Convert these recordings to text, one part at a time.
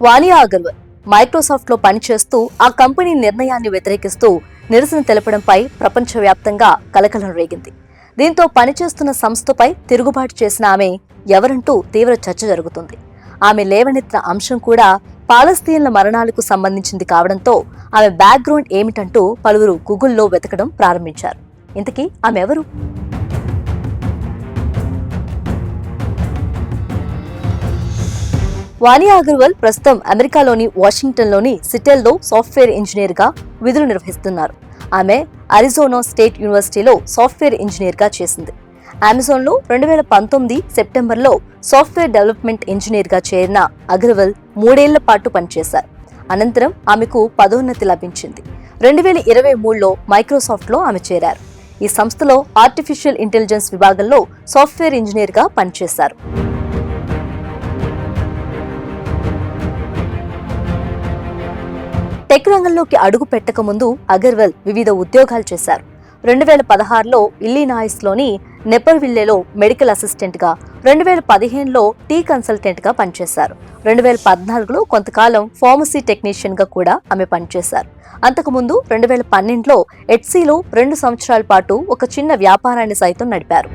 వానియా Agarwal Microsoft లో పనిచేస్తూ ఆ కంపెనీ నిర్ణయాన్ని వ్యతిరేకిస్తూ నిరసన తెలపడంపై ప్రపంచవ్యాప్తంగా కలకలం రేగింది. దీంతో పనిచేస్తున్న సంస్థపై తిరుగుబాటు చేసిన ఆమె ఎవరంటూ తీవ్ర చర్చ జరుగుతుంది. ఆమె లేవనెత్తిన అంశం కూడా పాలస్తీన్ల మరణాలకు సంబంధించింది కావడంతో ఆమె బ్యాక్గ్రౌండ్ ఏమిటంటూ పలువురు గూగుల్లో వెతకడం ప్రారంభించారు. ఇంతకీ ఆమె ఎవరు? వానియా అగర్వాల్ ప్రస్తుతం అమెరికాలోని వాషింగ్టన్లోని సిటెల్లో సాఫ్ట్వేర్ ఇంజనీర్గా విధులు నిర్వహిస్తున్నారు. ఆమె అరిజోనా స్టేట్ యూనివర్సిటీలో సాఫ్ట్వేర్ ఇంజనీర్గా చేసింది. అమెజాన్లో 2019 సెప్టెంబర్లో సాఫ్ట్వేర్ డెవలప్మెంట్ ఇంజనీర్గా చేరిన అగర్వాల్ 3 ఏళ్ల పాటు పనిచేశారు. అనంతరం ఆమెకు పదోన్నతి లభించింది. 2023లో మైక్రోసాఫ్ట్లో ఆమె చేరారు. ఈ సంస్థలో ఆర్టిఫిషియల్ ఇంటెలిజెన్స్ విభాగంలో సాఫ్ట్వేర్ ఇంజనీర్గా పనిచేశారు. టెక్ రంగంలోకి అడుగు పెట్టక ముందు అగర్వాల్ వివిధ ఉద్యోగాలు చేశారు. 2016లో ఇల్లినాయిస్లోని నెపర్విల్లేలో మెడికల్ అసిస్టెంట్గా, 2015లో టీ కన్సల్టెంట్గా పనిచేశారు. 2014లో కొంతకాలం ఫార్మసీ టెక్నీషియన్గా కూడా ఆమె పనిచేశారు. అంతకుముందు 2012లో ఎట్సీలో 2 సంవత్సరాల పాటు ఒక చిన్న వ్యాపారాన్ని సైతం నడిపారు.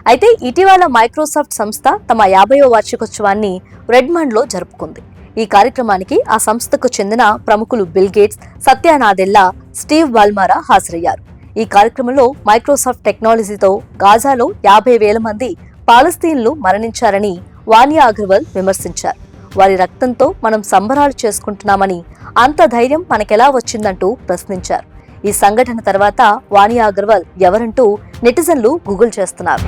అయితే ఇటీవల మైక్రోసాఫ్ట్ సంస్థ తమ 50వ వార్షికోత్సవాన్ని రెడ్మండ్లో జరుపుకుంది. ఈ కార్యక్రమానికి ఆ సంస్థకు చెందిన ప్రముఖులు బిల్ గేట్స్, సత్య నాదెల్లా, స్టీవ్ బాల్మరా హాజరయ్యారు. ఈ కార్యక్రమంలో మైక్రోసాఫ్ట్ టెక్నాలజీతో గాజాలో 50,000 మంది పాలస్తీన్లు మరణించారని వానియా అగర్వాల్ విమర్శించారు. వారి రక్తంతో మనం సంబరాలు చేసుకుంటున్నామని, అంత ధైర్యం మనకెలా వచ్చిందంటూ ప్రశ్నించారు. ఈ సంఘటన తర్వాత వానియా అగర్వాల్ ఎవరంటూ నెటిజన్లు గూగుల్ చేస్తున్నారు.